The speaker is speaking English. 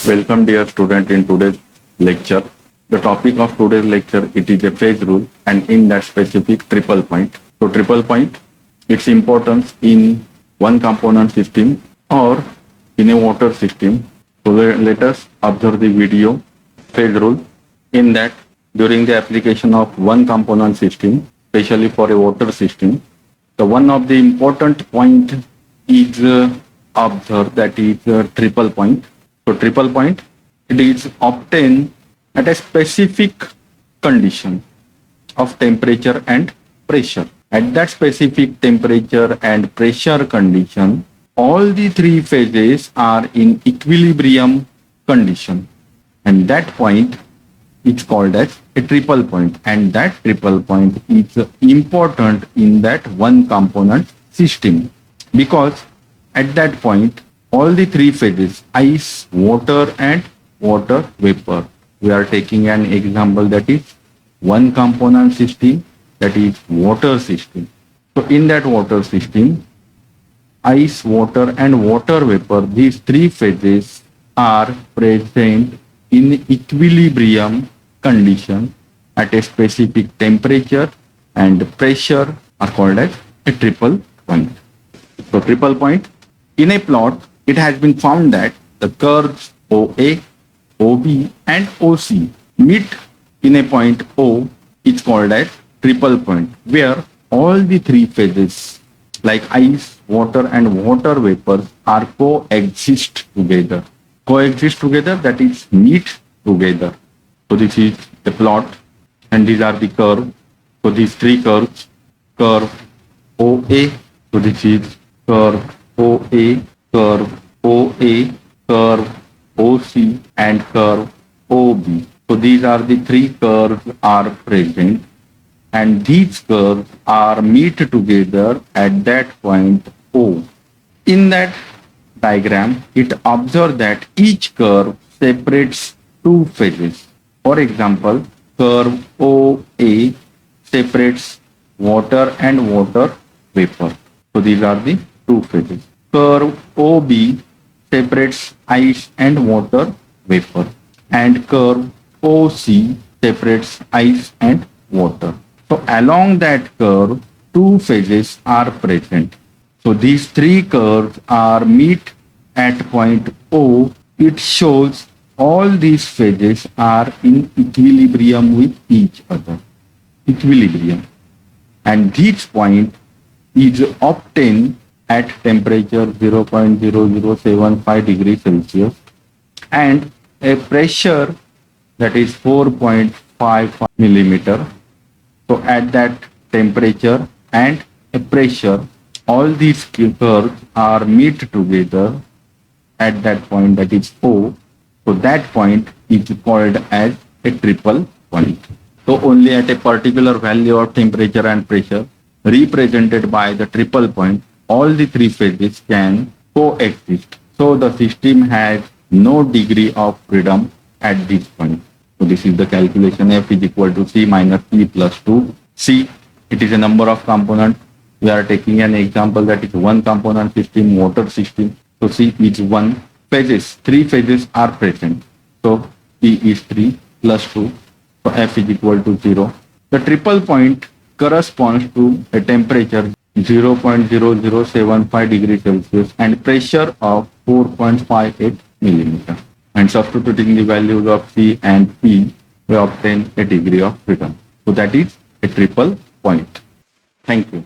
Welcome dear student in today's lecture. The topic of today's lecture, it is a phase rule and in that specific triple point. So triple point, its importance in one component system or in a water system. So let us observe the video phase rule. In that, during the application of one component system, especially for a water system, the one of the important point is observed, that is triple point. So triple point, it is obtained at a specific condition of temperature and pressure. At that specific temperature and pressure condition, all the three phases are in equilibrium condition. And that point is called as a triple point. And that triple point is important in that one component system. Because at that point, all the three phases, ice, water and water vapor. We are taking an example that is one component system, that is water system. So in that water system, ice, water and water vapor, these three phases are present in equilibrium condition at a specific temperature and pressure are called as a triple point. So triple point, in a plot, it has been found that the curves OA, OB and OC meet in a point O. It's called as triple point, where all the three phases like ice, water and water vapors are coexist together. Coexist together, that is meet together. So this is the plot and these are the curves. So these three curves, curve OA, so this is curve OA, curve OA, curve OC and curve OB. So these are the three curves are present and these curves are meet together at that point O. In that diagram, it observes that each curve separates two phases. For example, curve OA separates water and water vapor. So these are the two phases. Curve OB separates ice and water vapor. And curve OC separates ice and water. So along that curve, two phases are present. So these three curves are meet at point O. It shows all these phases are in equilibrium with each other. Equilibrium. And this point is obtained at temperature 0.0075 degrees Celsius and a pressure that is 4.55 millimeter. So at that temperature and a pressure, all these curves are meet together at that point, that is O. So that point is called as a triple point. So only at a particular value of temperature and pressure represented by the triple point, all the three phases can coexist. So the system has no degree of freedom at this point. So this is the calculation. F is equal to C minus E plus 2. C, it is a number of components. We are taking an example that is one component system, water system. So C is 1. Phases, three phases are present. So E is 3 plus 2. So F is equal to 0. The triple point corresponds to a temperature 0.0075 degrees Celsius and pressure of 4.58 millimeter. And substituting the values of C and P, we obtain a degree of freedom. So that is a triple point. Thank you.